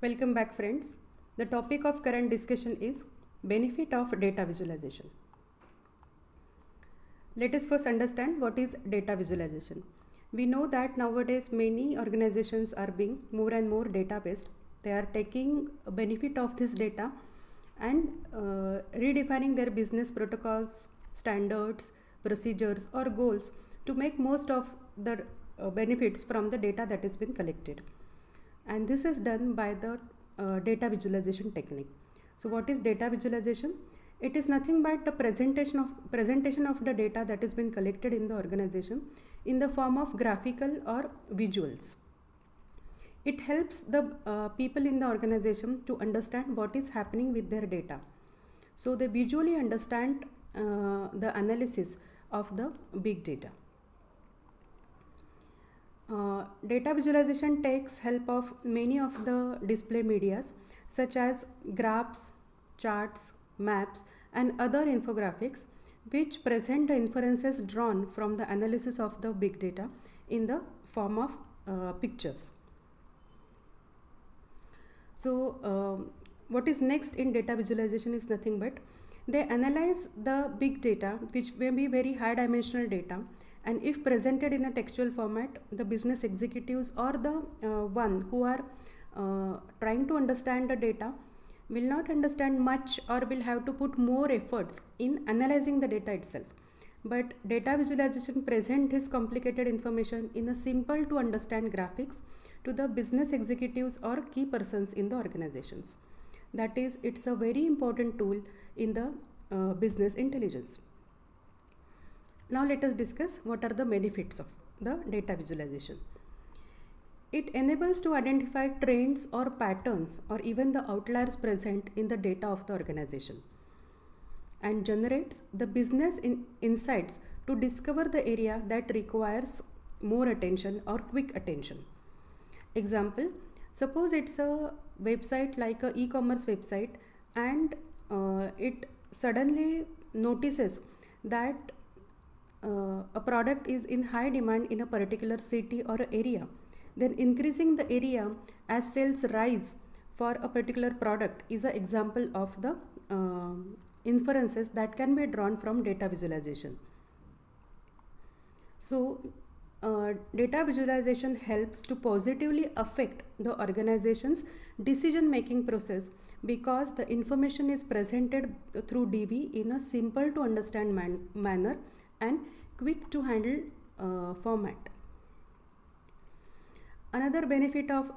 Welcome back, friends. The topic of current discussion is benefit of data visualization. Let us first understand what is data visualization. We know that nowadays many organizations are being more and more data based. They are taking a benefit of this data and redefining their business protocols, standards, procedures or goals to make most of the benefits from the data that has been collected. And this is done by the data visualization technique. So what is data visualization? It is nothing but the presentation of the data that has been collected in the organization in the form of graphical or visuals. It helps the people in the organization to understand what is happening with their data. So they visually understand the analysis of the big data. Data visualization takes help of many of the display medias such as graphs, charts, maps and other infographics which present the inferences drawn from the analysis of the big data in the form of pictures. So what is next in data visualization is nothing but they analyze the big data which may be very high dimensional data, and if presented in a textual format, the business executives or the one who are trying to understand the data will not understand much or will have to put more efforts in analyzing the data itself. But data visualization presents this complicated information in a simple to understand graphics to the business executives or key persons in the organizations. That is, it's a very important tool in the business intelligence. Now let us discuss what are the benefits of the data visualization. It enables to identify trends or patterns or even the outliers present in the data of the organization and generates the business insights to discover the area that requires more attention or quick attention. Example, suppose it's a website like an e-commerce website and it suddenly notices that a product is in high demand in a particular city or area. Then increasing the area as sales rise for a particular product is an example of the inferences that can be drawn from data visualization. So data visualization helps to positively affect the organization's decision making process because the information is presented through DV in a simple to understand manner and quick to handle format. Another benefit of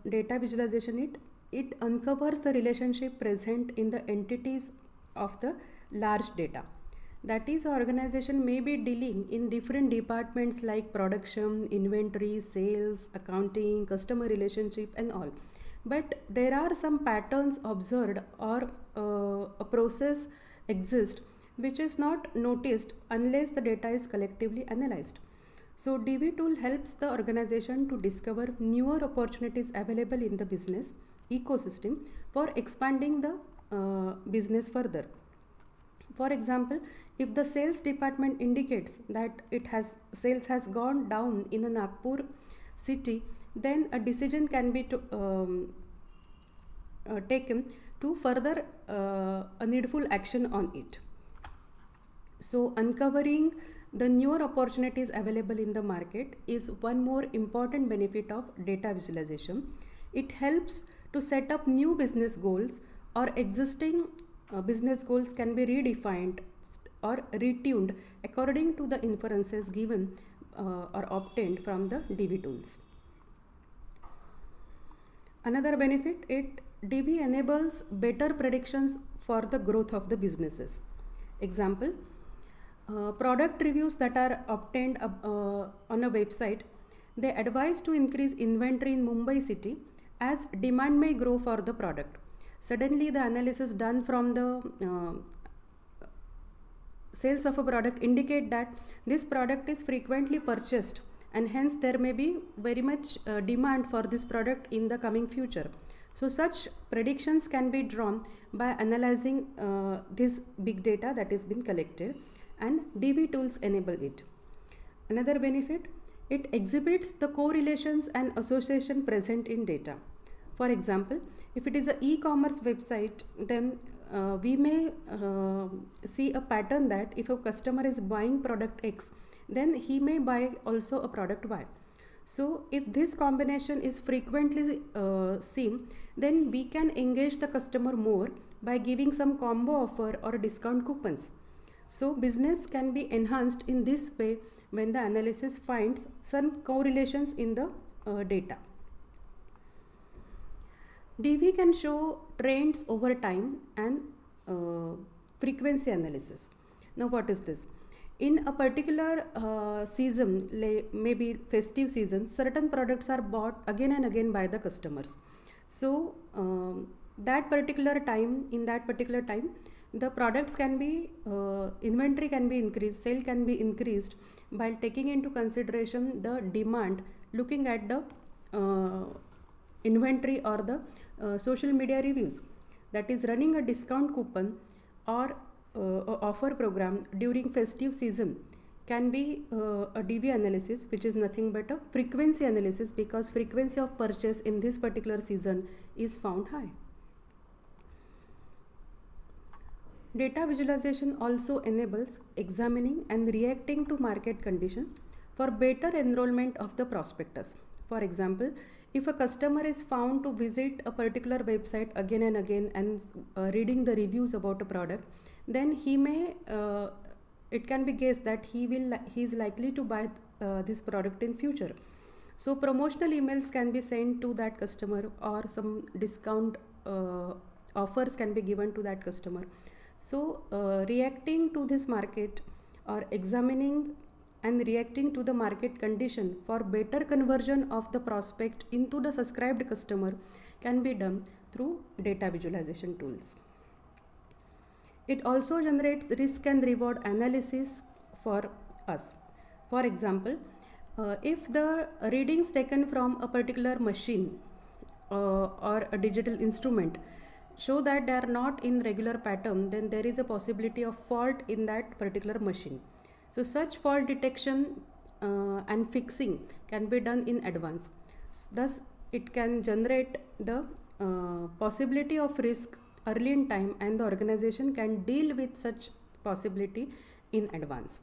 data visualization, it uncovers the relationship present in the entities of the large data. That is, organization may be dealing in different departments like production, inventory, sales, accounting, customer relationship and all. But there are some patterns observed or a process exists which is not noticed unless the data is collectively analyzed. So DV tool helps the organization to discover newer opportunities available in the business ecosystem for expanding the business further. For example, if the sales department indicates that sales has gone down in a Nagpur city, then a decision can be taken to further a needful action on it. So uncovering the newer opportunities available in the market is one more important benefit of data visualization. It helps to set up new business goals or existing business goals can be redefined or retuned according to the inferences given or obtained from the DV tools. Another benefit, DV enables better predictions for the growth of the businesses. Example, product reviews that are obtained on a website, they advise to increase inventory in Mumbai city as demand may grow for the product. Suddenly the analysis done from the sales of a product indicate that this product is frequently purchased and hence there may be very much demand for this product in the coming future. So such predictions can be drawn by analyzing this big data that has been collected, and DV tools enable it. Another benefit, it exhibits the correlations and association present in data. For example, if it is an e-commerce website, then we may see a pattern that if a customer is buying product X, then he may buy also a product Y. So if this combination is frequently seen, then we can engage the customer more by giving some combo offer or discount coupons. So business can be enhanced in this way when the analysis finds some correlations in the data. DV can show trends over time and frequency analysis. Now what is this? In a particular season, maybe festive season, certain products are bought again and again by the customers. So that particular time, in that particular time, the products can be, inventory can be increased, sale can be increased by taking into consideration the demand, looking at the inventory or the social media reviews. That is, running a discount coupon or offer program during festive season can be a DV analysis, which is nothing but a frequency analysis, because frequency of purchase in this particular season is found high. Data visualization also enables examining and reacting to market condition for better enrollment of the prospectus. For example, if a customer is found to visit a particular website again and again and reading the reviews about a product, then he may, it can be guessed that he is likely to buy this product in future. So promotional emails can be sent to that customer, or some discount offers can be given to that customer. So reacting to this market, or examining and reacting to the market condition for better conversion of the prospect into the subscribed customer, can be done through data visualization tools. It also generates risk and reward analysis for us. For example, if the readings taken from a particular machine or a digital instrument show that they are not in regular pattern, then there is a possibility of fault in that particular machine. So such fault detection and fixing can be done in advance. Thus, it can generate the possibility of risk early in time, and the organization can deal with such possibility in advance.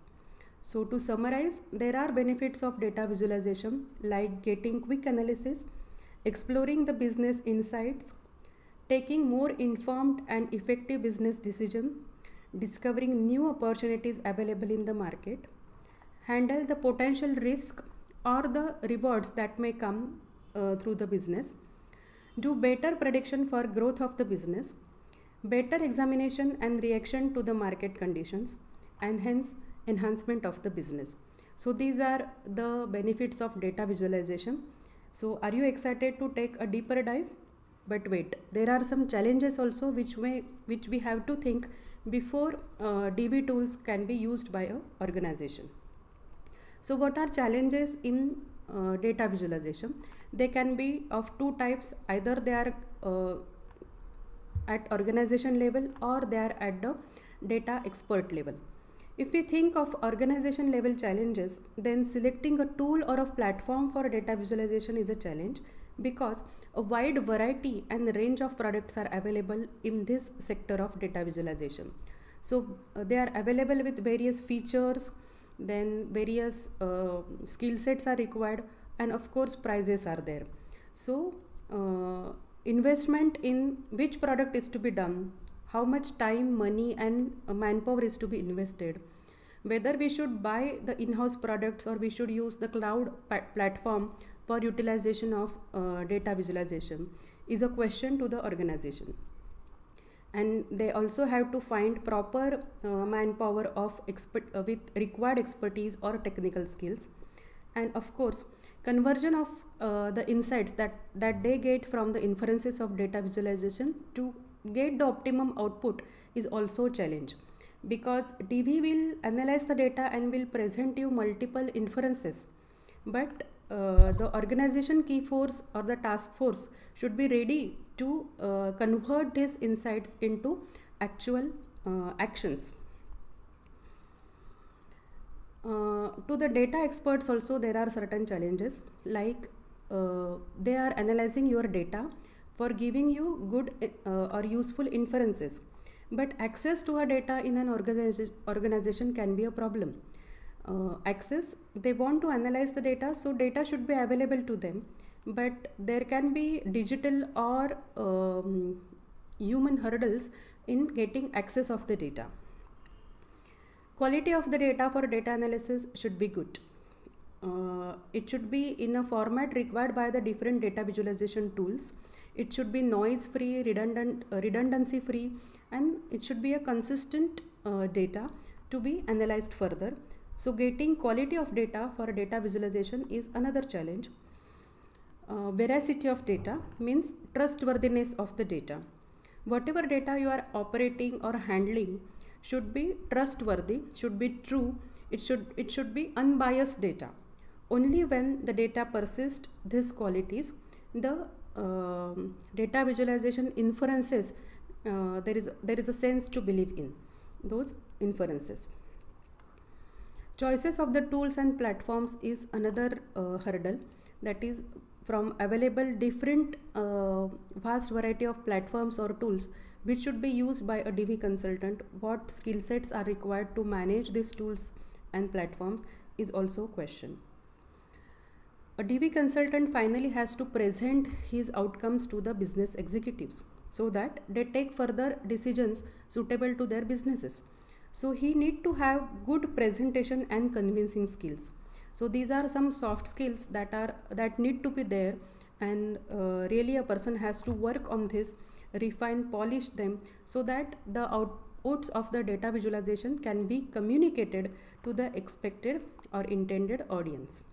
So to summarize, there are benefits of data visualization like getting quick analysis, exploring the business insights, taking more informed and effective business decision, discovering new opportunities available in the market, handle the potential risk or the rewards that may come through the business, do better prediction for growth of the business, better examination and reaction to the market conditions, and hence enhancement of the business. So these are the benefits of data visualization. So are you excited to take a deeper dive? But wait, there are some challenges also which we have to think before DV tools can be used by an organization. So what are challenges in data visualization? They can be of two types. Either they are at organization level, or they are at the data expert level. If we think of organization level challenges, then selecting a tool or a platform for data visualization is a challenge, because a wide variety and range of products are available in this sector of data visualization. So they are available with various features, then various skill sets are required, and of course prices are there. So investment in which product is to be done, how much time, money and manpower is to be invested, whether we should buy the in-house products or we should use the cloud platform for utilization of data visualization, is a question to the organization. And they also have to find proper manpower of with required expertise or technical skills. And of course, conversion of the insights that they get from the inferences of data visualization to get the optimum output is also a challenge, because DV will analyze the data and will present you multiple inferences, but the organization key force or the task force should be ready to convert these insights into actual actions. To the data experts also there are certain challenges, like they are analyzing your data for giving you good or useful inferences. But access to a data in an organization can be a problem. Access, they want to analyze the data, so data should be available to them, but there can be digital or human hurdles in getting access of the data. Quality of the data for data analysis should be good. It should be in a format required by the different data visualization tools. It should be noise free, redundancy free, and it should be a consistent data to be analyzed further. So getting quality of data for data visualization is another challenge. Veracity of data means trustworthiness of the data. Whatever data you are operating or handling should be trustworthy, should be true, it should be unbiased data. Only when the data persists these qualities, the data visualization inferences, there is a sense to believe in those inferences. Choices of the tools and platforms is another hurdle, that is from available different vast variety of platforms or tools which should be used by a DV consultant. What skill sets are required to manage these tools and platforms is also a question. A DV consultant finally has to present his outcomes to the business executives so that they take further decisions suitable to their businesses. So he need to have good presentation and convincing skills. So these are some soft skills that need to be there, and really a person has to work on this, refine, polish them, so that the outputs of the data visualization can be communicated to the expected or intended audience.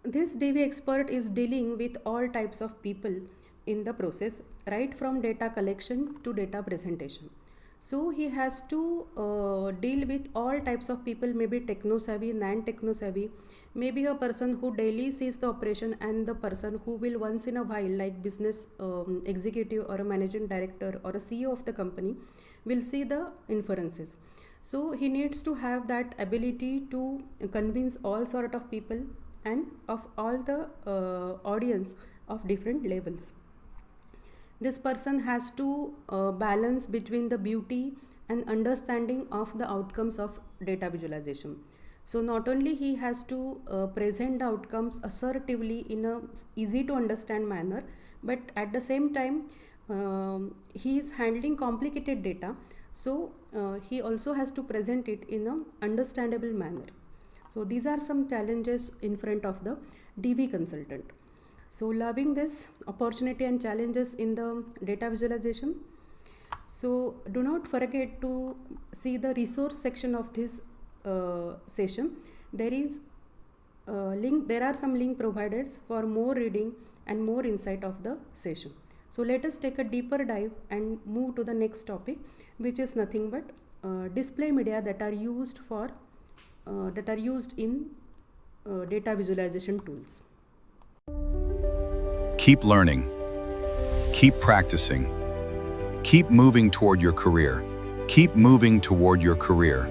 This DV expert is dealing with all types of people in the process, right from data collection to data presentation. So he has to deal with all types of people, maybe techno savvy, non-techno savvy, maybe a person who daily sees the operation, and the person who will once in a while, like business executive or a managing director or a CEO of the company, will see the inferences. So he needs to have that ability to convince all sort of people and of all the audience of different levels. This person has to balance between the beauty and understanding of the outcomes of data visualization. So not only he has to present the outcomes assertively in a easy to understand manner, but at the same time he is handling complicated data, so he also has to present it in a understandable manner. So these are some challenges in front of the DV consultant. So loving this opportunity and challenges in the data visualization. So do not forget to see the resource section of this session. There is link. There are some link provided for more reading and more insight of the session. So let us take a deeper dive and move to the next topic, which is nothing but display media that are used in data visualization tools. Keep learning. Keep practicing. Keep moving toward your career. Keep moving toward your career.